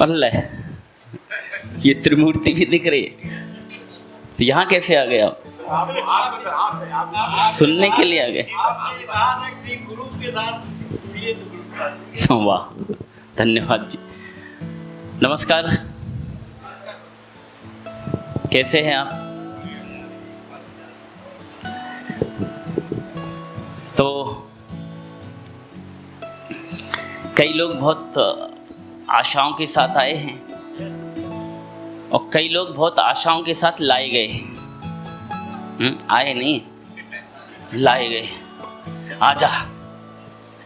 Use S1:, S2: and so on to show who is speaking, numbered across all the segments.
S1: अल्लाह, ये त्रिमूर्ति भी दिख रही है। तो यहाँ कैसे आ गए आप? सुनने के लिए आ गए? वाह, धन्यवाद जी। नमस्कार, कैसे हैं आप? तो कई लोग बहुत आशाओं के साथ आए हैं और कई लोग बहुत आशाओं के साथ लाए गए हैं। आए नहीं, लाए गए। आजा,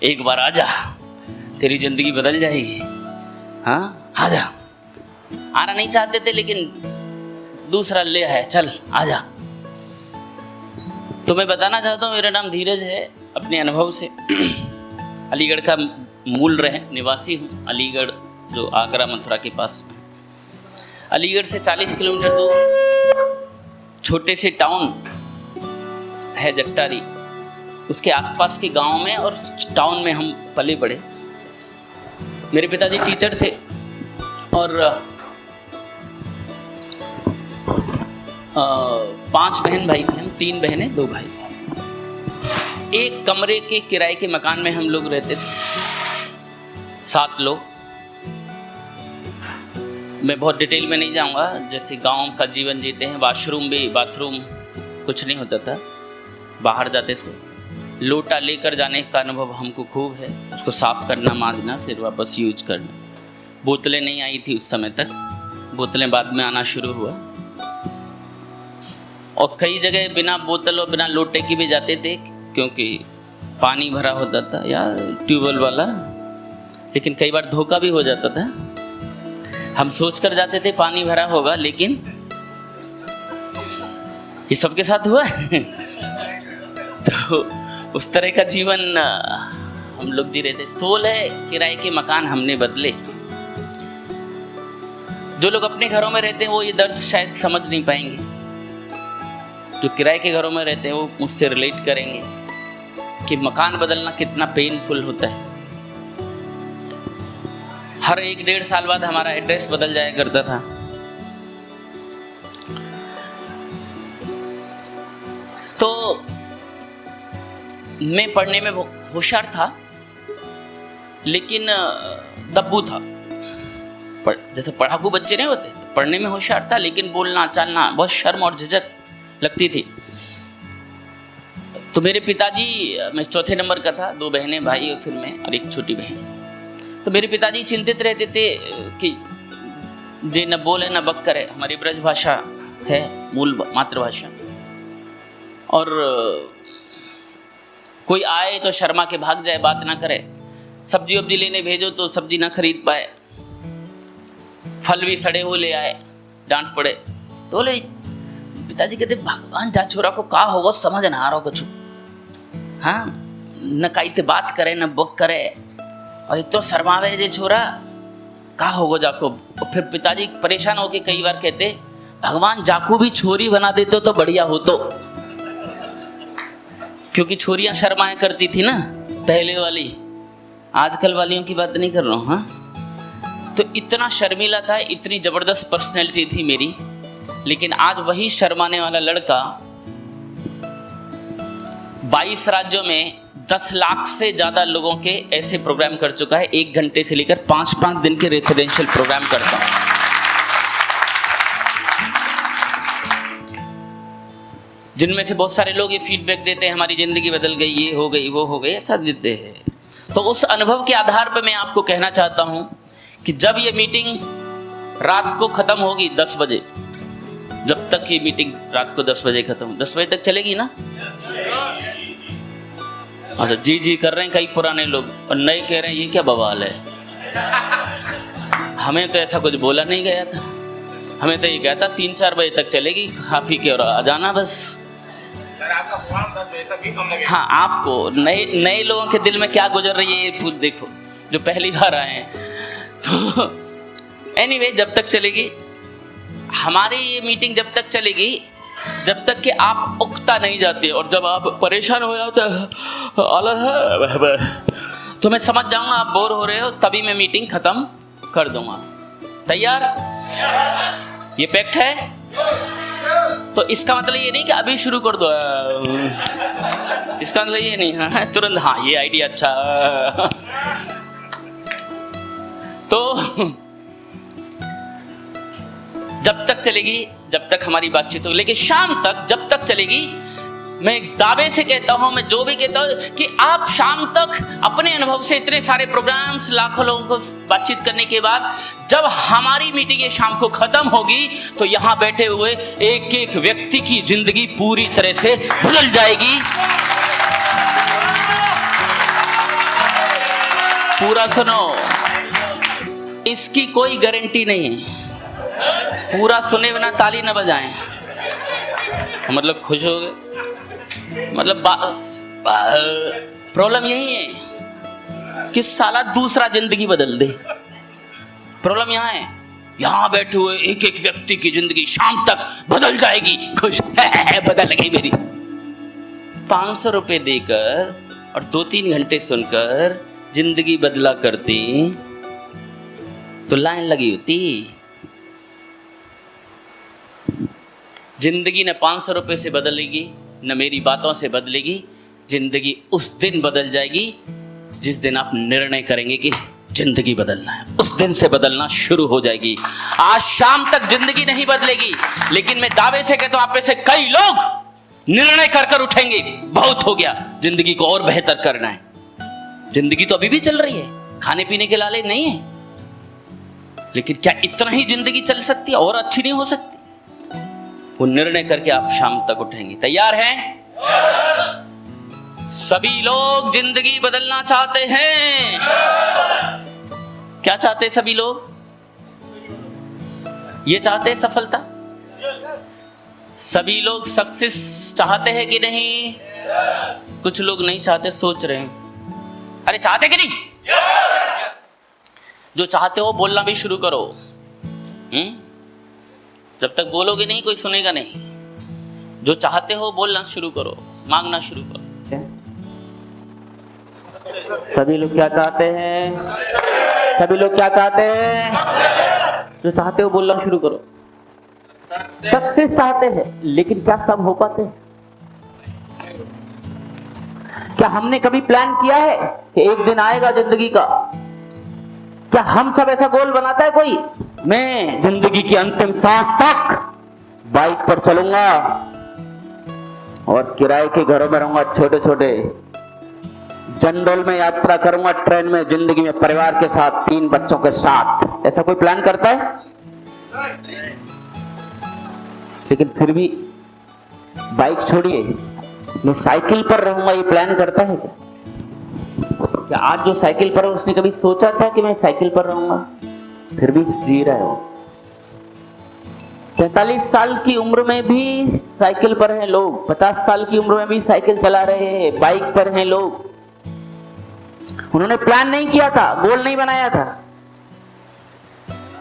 S1: एक बार आजा, तेरी जिंदगी बदल जाएगी। हाँ, आजा। आना नहीं चाहते थे लेकिन दूसरा ले है, चल आजा। तो मैं बताना चाहता हूँ, मेरा नाम धीरज है। अपने अनुभव से अलीगढ़ का मूल निवासी हूँ। अलीगढ़ जो आगरा मथुरा के पास में, अलीगढ़ से 40 किलोमीटर दूर छोटे से टाउन है जट्टारी। उसके आसपास के गांव में और टाउन में हम पले बड़े। मेरे पिताजी टीचर थे और 5 बहन भाई थे। हम 3 बहनें 2 भाई। एक कमरे के किराए के मकान में हम लोग रहते थे, 7 लोग। मैं बहुत डिटेल में नहीं जाऊंगा, जैसे गांव का जीवन जीते हैं। बाथरूम कुछ नहीं होता था, बाहर जाते थे। लोटा लेकर जाने का अनुभव हमको खूब है, उसको साफ करना, मांजना, फिर वापस यूज करना। बोतलें नहीं आई थी उस समय तक, बोतलें बाद में आना शुरू हुआ। और कई जगह बिना बोतल और बिना लोटे के भी जाते थे, क्योंकि पानी भरा होता था या ट्यूबवेल वाला। लेकिन कई बार धोखा भी हो जाता था। हम सोच कर जाते थे पानी भरा होगा, लेकिन ये सबके साथ हुआ। तो उस तरह का जीवन हम लोग जी रहे थे। 16 किराए के मकान हमने बदले। जो लोग अपने घरों में रहते हैं वो ये दर्द शायद समझ नहीं पाएंगे, जो किराए के घरों में रहते हैं वो मुझसे रिलेट करेंगे कि मकान बदलना कितना पेनफुल होता है। हर 1-1.5 साल बाद हमारा एड्रेस बदल जाया करता था। तो मैं पढ़ने में होशियार था, लेकिन दब्बू था। जैसे पढ़ाकू बच्चे नहीं होते, तो पढ़ने में होशियार था, लेकिन बोलना चालना बहुत शर्म और झिझक लगती थी। तो मेरे पिताजी, मैं चौथे नंबर का था, 2 बहनें भाई और फिर मैं और एक छोटी बहन। तो मेरे पिताजी चिंतित रहते थे कि जे न बोले न बक करे। हमारी ब्रज भाषा है मूल मातृभाषा, और कोई आए तो शर्मा के भाग जाए, बात ना करे। सब्जी वब्जी लेने भेजो तो सब्जी ना खरीद पाए, फल भी सड़े हुए ले आए, डांट पड़े। तो बोले, पिताजी कहते भगवान जा छोरा को का होगा समझ ना आ रहा कुछ। हाँ, न काई ते बात करे न बक करे, और इतो शर्मावे जे छोरा, का होगा जाको। और फिर पिताजी परेशान होके कई बार कहते, भगवान जाको भी छोरी बना देते तो बढ़िया हो। तो क्योंकि छोरियां शर्माया करती थी ना, पहले वाली, आजकल वालियों की बात नहीं कर रहा हूँ। हाँ, तो इतना शर्मीला था, इतनी जबरदस्त पर्सनैलिटी थी मेरी। लेकिन आज वही शर्माने वाला लड़का 22 राज्यों में 10 लाख से ज्यादा लोगों के ऐसे प्रोग्राम कर चुका है। 1 घंटे से लेकर 5-5 दिन के रेसिडेंशियल प्रोग्राम करता हूं। जिनमें से बहुत सारे लोग ये फीडबैक देते हैं, हमारी जिंदगी बदल गई, ये हो गई, वो हो गई, ऐसा देते हैं। तो उस अनुभव के आधार पर मैं आपको कहना चाहता हूं कि जब ये मीटिंग रात को खत्म होगी 10 बजे, जब तक ये मीटिंग रात को 10 बजे खत्म, 10 बजे तक चलेगी ना? अच्छा, जी जी कर रहे हैं कई पुराने लोग, और नए कह रहे हैं ये क्या बवाल है। हमें तो ऐसा कुछ बोला नहीं गया था। हमें तो ये कहता 3-4 बजे तक चलेगी, खा पी के और आ जाना बस।
S2: सर, आपका प्रोग्राम 10 बजे तक भी कम लगेगा।
S1: हाँ, आपको नए लोगों के दिल में क्या गुजर रही है ये खुद देखो, जो पहली बार आए हैं। तो एनीवे, जब तक चलेगी हमारी ये मीटिंग, जब तक चलेगी जब तक कि आप उकता नहीं जाते, और जब आप परेशान हो जाते तो मैं समझ जाऊंगा आप बोर हो रहे हो, तभी मैं मीटिंग खत्म कर दूंगा। तैयार? ये पैक्ट है? तो इसका मतलब ये नहीं कि अभी शुरू कर दो, इसका मतलब ये नहीं हाँ तुरंत हाँ ये आइडिया अच्छा। तो जब तक चलेगी, जब तक हमारी बातचीत होगी, लेकिन शाम तक जब तक चलेगी, मैं दावे से कहता हूं, मैं जो भी कहता हूं कि आप शाम तक अपने अनुभव से इतने सारे प्रोग्राम्स, लाखों लोगों को बातचीत करने के बाद जब हमारी मीटिंग ये शाम को खत्म होगी तो यहां बैठे हुए एक एक व्यक्ति की जिंदगी पूरी तरह से बदल जाएगी। पूरा सुनो, इसकी कोई गारंटी नहीं है। पूरा सुने बिना ताली न बजाएं, मतलब खुश हो गए, मतलब प्रॉब्लम यही है कि साला दूसरा जिंदगी बदल दे। प्रॉब्लम यहाँ है, यहाँ बैठे हुए एक एक व्यक्ति की जिंदगी शाम तक बदल जाएगी, खुश है बदल गई मेरी। 500 रुपए देकर और 2-3 घंटे सुनकर जिंदगी बदला करती तो लाइन लगी होती। जिंदगी न 500 रुपए से बदलेगी न मेरी बातों से बदलेगी। जिंदगी उस दिन बदल जाएगी जिस दिन आप निर्णय करेंगे कि जिंदगी बदलना है, उस दिन से बदलना शुरू हो जाएगी। आज शाम तक जिंदगी नहीं बदलेगी, लेकिन मैं दावे से कहता हूं आप में से कई लोग निर्णय कर कर उठेंगे, बहुत हो गया, जिंदगी को और बेहतर करना है। जिंदगी तो अभी भी चल रही है, खाने पीने के लाले नहीं है, लेकिन क्या इतना ही जिंदगी चल सकती है और अच्छी नहीं हो सकती? वो निर्णय करके आप शाम तक उठेंगे। तैयार हैं? सभी लोग जिंदगी बदलना चाहते हैं। क्या चाहते हैं सभी लोग? ये चाहते हैं सफलता। सभी लोग सक्सेस चाहते हैं कि नहीं? कुछ लोग नहीं चाहते, सोच रहे हैं। अरे चाहते कि नहीं? जो चाहते हो बोलना भी शुरू करो। जब तक बोलोगे नहीं कोई सुनेगा नहीं। जो चाहते हो बोलना शुरू करो, मांगना शुरू करो। सभी लोग क्या चाहते हैं? सभी लोग क्या चाहते हैं? जो चाहते हो बोलना शुरू करो। सक्सेस चाहते हैं, लेकिन क्या सब हो पाते हैं? क्या हमने कभी प्लान किया है कि एक दिन आएगा जिंदगी का? क्या हम सब ऐसा गोल बनाता है कोई? मैं जिंदगी की अंतिम सांस तक बाइक पर चलूंगा और किराए के घरों में रहूंगा, छोटे छोटे जनरल में यात्रा करूंगा, ट्रेन में, जिंदगी में परिवार के साथ, 3 बच्चों के साथ। ऐसा कोई प्लान करता है? लेकिन फिर भी बाइक छोड़िए, मैं साइकिल पर रहूंगा, ये प्लान करता है क्या? क्या आज जो साइकिल पर है उसने कभी सोचा था कि मैं साइकिल पर रहूंगा? फिर भी जी रहा है वो। 43 साल की उम्र में भी साइकिल पर हैं लोग, 50 साल की उम्र में भी साइकिल चला रहे हैं, बाइक पर हैं लोग। उन्होंने प्लान नहीं किया था, गोल नहीं बनाया था,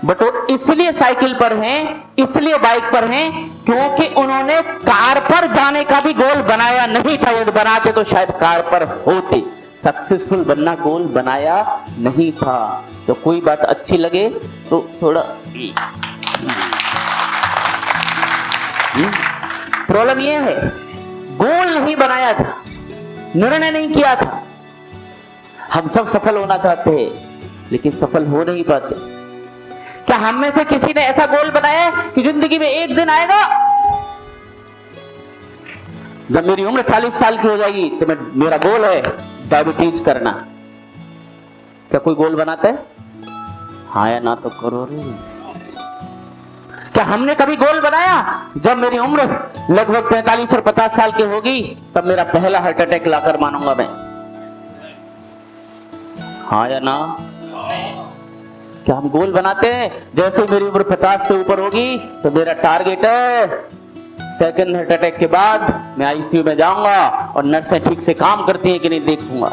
S1: बट वो इसलिए साइकिल पर हैं, इसलिए बाइक पर हैं क्योंकि उन्होंने कार पर जाने का भी गोल बनाया नहीं था। यदि बनाते तो शायद कार पर होते। सक्सेसफुल बनना गोल बनाया नहीं था। तो कोई बात अच्छी लगे तो थोड़ा प्रॉब्लम यह है, गोल नहीं बनाया था, निर्णय नहीं किया था। हम सब सफल होना चाहते हैं, लेकिन सफल हो नहीं पाते। क्या हम में से किसी ने ऐसा गोल बनाया कि जिंदगी में एक दिन आएगा जब मेरी उम्र 40 साल की हो जाएगी तो मेरा गोल है डायबिटीज करना? क्या कोई गोल बनाता है? हाँ या ना तो करो रे। क्या हमने कभी गोल बनाया जब मेरी उम्र लगभग 45 और 50 साल की होगी तब मेरा पहला हार्ट अटैक लाकर मानूंगा मैं? हाँ या ना? क्या हम गोल बनाते हैं जैसे मेरी उम्र 50 से ऊपर होगी तो मेरा टारगेट है सेकंड हार्ट अटैक के बाद मैं आईसीयू में जाऊंगा और नर्सें ठीक से काम करती हैं कि नहीं देखूंगा?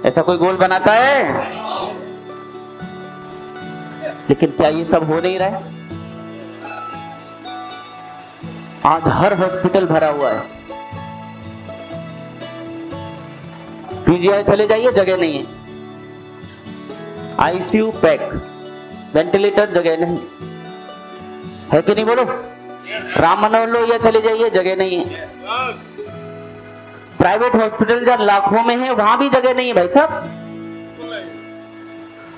S1: ऐसा कोई गोल बनाता है? लेकिन क्या ये सब हो नहीं रहा है? आज हर हॉस्पिटल भरा हुआ है। पीजीआई चले जाइए, जगह नहीं है, आईसीयू पैक, वेंटिलेटर जगह नहीं है कि नहीं, बोलो। राम मनोहर लो या चले जाइए, जगह नहीं है। प्राइवेट हॉस्पिटल जहाँ लाखों में है वहां भी जगह नहीं है भाई साहब।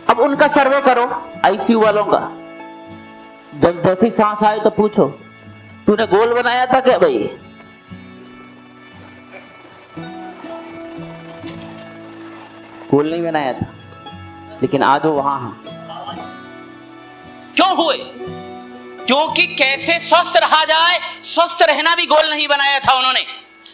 S1: अब उनका सर्वे करो, आईसीयू वालों का। जब जैसी सांस आए तो पूछो, तूने गोल बनाया था क्या भाई? गोल नहीं बनाया था, लेकिन आज वो वहां है।
S3: क्यों हुए? क्योंकि कैसे स्वस्थ रहा जाए, स्वस्थ रहना भी गोल नहीं बनाया था उन्होंने।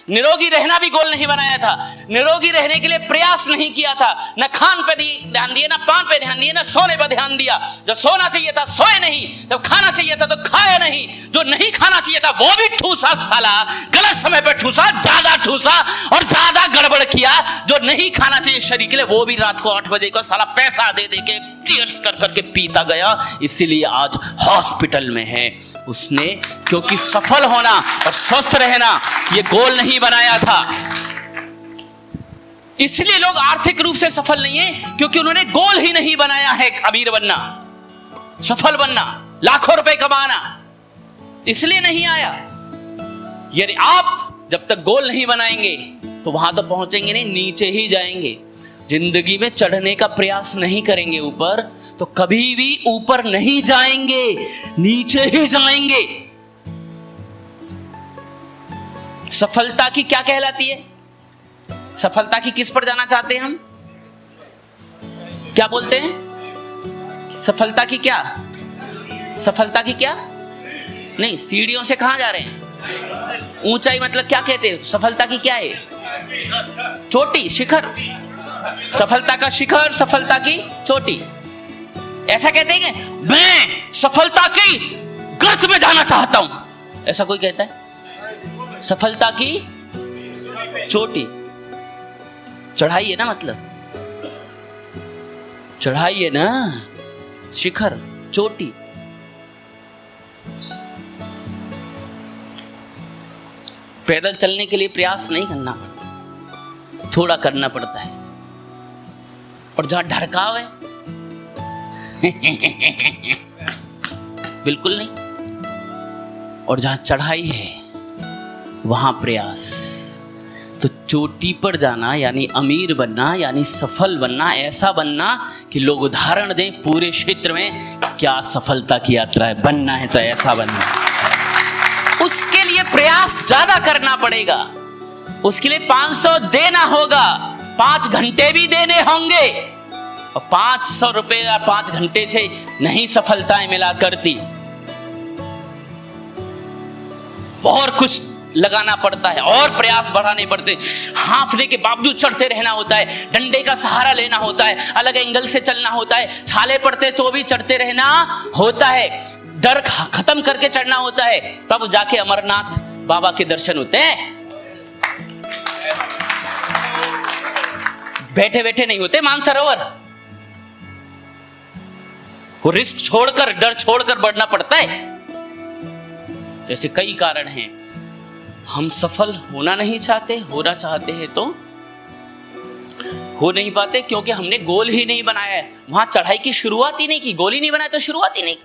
S3: निरोगी रहना भी गोल नहीं बनाया था। निरोगी रहने के लिए प्रयास नहीं किया था। न खान पे ध्यान दिया, न पान पे ध्यान दिया, न सोने पे ध्यान दिया। जब सोना चाहिए था सोए नहीं, जब खाना चाहिए था तो खाया नहीं। जो नहीं खाना चाहिए था वो भी ठूसा साला, गलत समय पे ठूसा, ज्यादा ठूसा और ज्यादा गड़बड़ किया। जो नहीं खाना चाहिए शरीर के लिए वो भी रात को 8 बजे को साला पैसा दे दे के चीयर्स कर करके पीता गया। इसीलिए आज हॉस्पिटल में है उसने, क्योंकि सफल होना और स्वस्थ रहना ये गोल नहीं बनाया था। इसलिए लोग आर्थिक रूप से सफल नहीं है, क्योंकि उन्होंने गोल ही नहीं बनाया है अमीर बनना, सफल बनना, लाखों रुपए कमाना। इसलिए नहीं आया। यदि आप जब तक गोल नहीं बनाएंगे तो वहां तो पहुंचेंगे नहीं, नीचे ही जाएंगे। जिंदगी में चढ़ने का प्रयास नहीं करेंगे ऊपर तो कभी भी ऊपर नहीं जाएंगे, नीचे ही जाएंगे। सफलता की क्या कहलाती है? सफलता की किस पर जाना चाहते हैं हम? क्या बोलते हैं? सफलता की क्या? सफलता की क्या? नहीं, सीढ़ियों से कहां जा रहे हैं? ऊंचाई मतलब क्या कहते हैं? सफलता की क्या है? चोटी, शिखर। सफलता का शिखर, सफलता की चोटी। ऐसा कहते हैं कि मैं सफलता की गर्त में जाना चाहता हूं, ऐसा कोई कहता है? सफलता की चोटी, चढ़ाई है ना, मतलब चढ़ाई है ना, शिखर, चोटी। पैदल चलने के लिए प्रयास नहीं करना पड़ता, थोड़ा करना पड़ता है। और जहां ढरकाव है बिल्कुल नहीं, और जहां चढ़ाई है वहां प्रयास। तो चोटी पर जाना यानी अमीर बनना, यानी सफल बनना, ऐसा बनना कि लोग उदाहरण दें पूरे क्षेत्र में, क्या सफलता की यात्रा है। बनना है तो ऐसा बनना। उसके लिए प्रयास ज्यादा करना पड़ेगा, उसके लिए 500 देना होगा, 5 घंटे भी देने होंगे। और 500 रुपए या 5 घंटे से नहीं सफलताएं मिला करती, और कुछ लगाना पड़ता है और प्रयास बढ़ाने पड़ते। हांफने के बावजूद चढ़ते रहना होता है, डंडे का सहारा लेना होता है, अलग एंगल से चलना होता है, छाले पड़ते तो भी चढ़ते रहना होता है, डर खत्म करके चढ़ना होता है, तब जाके अमरनाथ बाबा के दर्शन होते हैं। बैठे बैठे नहीं होते मानसरोवर, वो रिस्क छोड़कर, डर छोड़कर बढ़ना पड़ता है। जैसे कई कारण हैं, हम सफल होना नहीं चाहते, होना चाहते हैं तो हो नहीं पाते, क्योंकि हमने गोल ही नहीं बनाया है। वहां चढ़ाई की शुरुआत ही नहीं की, गोल ही नहीं बनाया तो शुरुआत ही नहीं।